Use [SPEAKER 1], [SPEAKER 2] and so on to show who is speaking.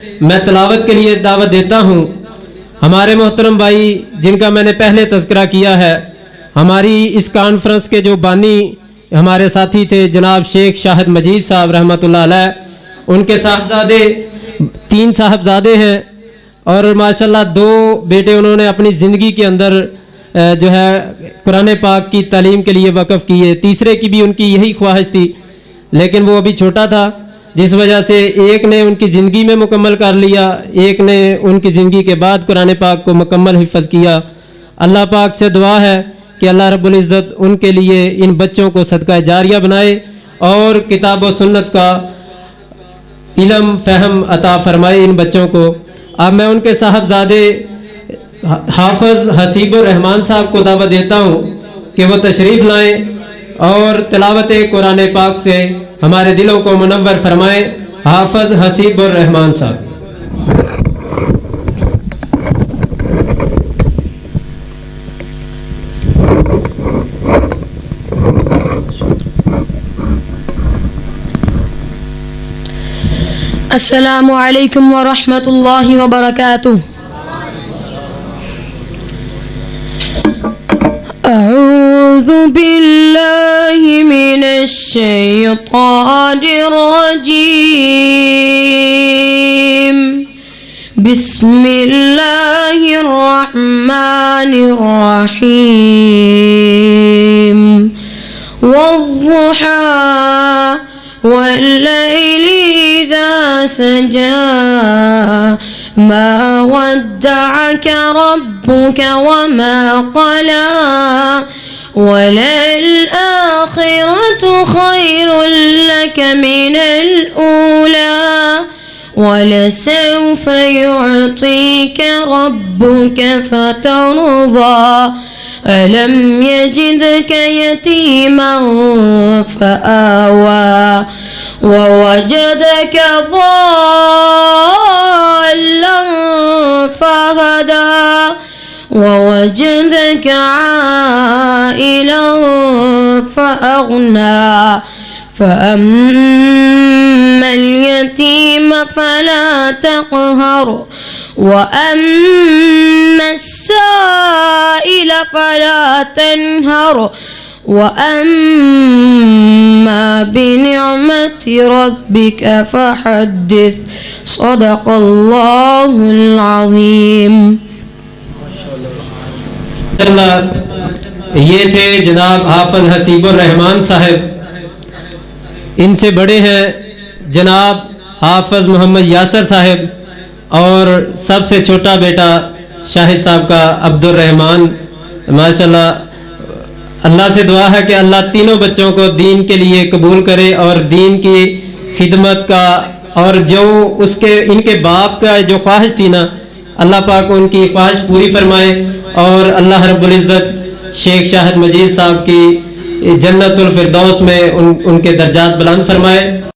[SPEAKER 1] میں تلاوت کے لیے دعوت دیتا ہوں ہمارے محترم بھائی جن کا میں نے پہلے تذکرہ کیا ہے، ہماری اس کانفرنس کے جو بانی ہمارے ساتھی تھے جناب شیخ شاہد مجید صاحب رحمۃ اللہ علیہ، ان کے صاحبزادے 3 صاحبزادے ہیں اور ماشاءاللہ 2 بیٹے انہوں نے اپنی زندگی کے اندر جو ہے قرآن پاک کی تعلیم کے لیے وقف کیے۔ تیسرے کی بھی ان کی یہی خواہش تھی لیکن وہ ابھی چھوٹا تھا، جس وجہ سے ایک نے ان کی زندگی میں مکمل کر لیا، ایک نے ان کی زندگی کے بعد قرآن پاک کو مکمل حفظ کیا۔ اللہ پاک سے دعا ہے کہ اللہ رب العزت ان کے لیے ان بچوں کو صدقہ جاریہ بنائے اور کتاب و سنت کا علم فہم عطا فرمائے ان بچوں کو۔ اب میں ان کے صاحبزادے حافظ حسیب الرحمان صاحب کو دعوت دیتا ہوں کہ وہ تشریف لائیں اور تلاوت قرآن پاک سے ہمارے دلوں کو منور فرمائیں۔ حافظ حسیب الرحمان صاحب۔
[SPEAKER 2] السلام علیکم ورحمۃ اللہ وبرکاتہ۔ اعوذ باللہ من الشیطان الرجیم، بسم اللہ الرحمن الرحیم، والضحى والليل إذا سجى، ما ودعك ربك وما قلى، وللآخرة خير لك من الأولى، ولسوف يعطيك ربك فترضى، ألم يجدك يتيما فآوى، ووجدك ضالا فهدى، ووجدك عائلا فأغنى، فأما اليتيم فلا تقهر، وأما السائل فلا تنهر، وأما بنعمة ربك فحدث، صدق الله العظيم۔
[SPEAKER 1] یہ تھے جناب حافظ حسیب الرحمان صاحب۔ ان سے بڑے ہیں جناب حافظ محمد یاسر صاحب اور سب سے چھوٹا بیٹا شاہد صاحب کا عبد الرحمان۔ ماشاءاللہ اللہ سے دعا ہے کہ اللہ تینوں بچوں کو دین کے لیے قبول کرے اور دین کی خدمت کا اور جو اس کے ان کے باپ کا جو خواہش تھی نا، اللہ پاک ان کی خواہش پوری فرمائے اور اللہ رب العزت شیخ شاہد مجید صاحب کی جنت الفردوس میں ان کے درجات بلند فرمائے۔